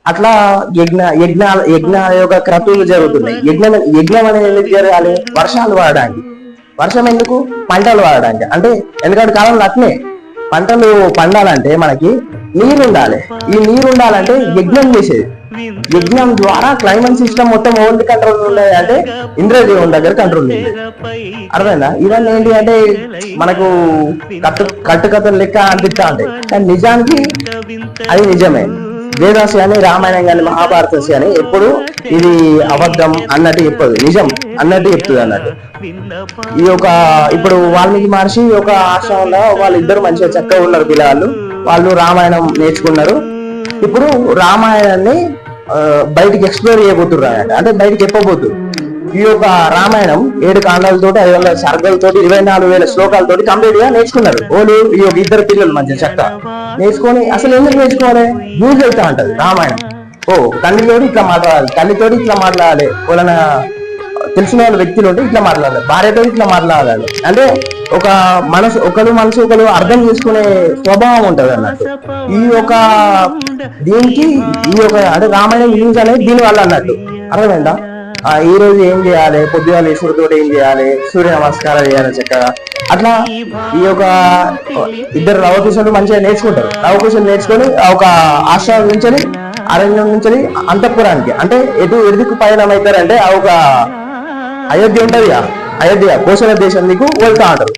అట్లా యజ్ఞ యొక్క క్రతువులు జరుగుతున్నాయి. యజ్ఞం అనేది ఎందుకు జరగాలి? వర్షాలు పడడానికి. వర్షం ఎందుకు? పంటలు పడడానికి. అంటే ఎందుకంటే కాలంలో అట్నే పంటలు పండాలంటే మనకి నీరు ఉండాలి. ఈ నీరు ఉండాలంటే యజ్ఞం చేసేది. యజ్ఞం ద్వారా క్లైమేట్ సిస్టమ్ మొత్తం ఓల్డ్ కంట్రోల్ ఉండేది అంటే ఇంద్రదేవుని దగ్గర కంట్రోల్ ఉంది. అర్థమైందా? ఇవన్నీ ఏంటి అంటే మనకు కట్టుకథలు లెక్క అనిపిస్తా ఉంటాయి, కానీ నిజానికి అది నిజమే. వేదాస్ కానీ రామాయణం కానీ మహాభారతస్ కానీ ఎప్పుడు ఇది అబద్ధం అన్నట్టు చెప్పదు, నిజం అన్నట్టు చెప్తుంది అన్నట్టు. ఈ యొక్క ఇప్పుడు వాల్మీకి మహర్షి ఒక ఆశ్రమంలో వాళ్ళిద్దరు మంచిగా చక్కగా ఉన్నారు పిల్లలు. వాళ్ళు రామాయణం నేర్చుకున్నారు. ఇప్పుడు రామాయణాన్ని బయటికి ఎక్స్ప్లోర్ చేయబోతున్నారు, అంటే బయటికి చెప్పబోతున్నారు. ఈ యొక్క రామాయణం 7 కాండాలతో 500 సర్గలతో 24,000 శ్లోకాలతోటి కంప్లీట్ గా నేర్చుకున్నారు. ఓలు ఈ యొక్క ఇద్దరు పిల్లలు మంచిగా చక్కగా నేర్చుకొని అసలు ఎందుకు నేర్చుకోవాలి? యూజ్ అవుతా ఉంటది రామాయణం. ఓ తండ్రితోటి ఇట్లా మాట్లాడాలి, తల్లితోటి ఇట్లా మాట్లాడాలి, వాళ్ళ తెలిసిన వాళ్ళ వ్యక్తులు ఉంటే ఇట్లా మాట్లాడాలి, భార్యతో ఇట్లా మాట్లాడాలి. అంటే ఒక మనసు ఒకరు అర్థం చేసుకునే స్వభావం ఉంటది అన్నట్టు. ఈ యొక్క దీనికి ఈ యొక్క అంటే రామాయణం యూజ్ అనేది దీని వల్ల అన్నట్టు. అర్థమైందా? ఈ రోజు ఏం చేయాలి, పొద్దుగా ఈశ్వరుతో ఏం చేయాలి, సూర్య నమస్కారం చేయాలి చక్కగా. అట్లా ఈ యొక్క ఇద్దరు లవకుశులు మంచిగా నేర్చుకుంటారు. లవకుశులు నేర్చుకొని ఒక ఆశ్రమం నుంచి అరణ్యం నుంచి అంతఃపురానికి అంటే ఎదుకు పయనం అవుతారంటే ఆ ఒక అయోధ్య ఉంటది, అయోధ్య కోసల దేశం దిక్కు వెళ్తా ఉంటారు.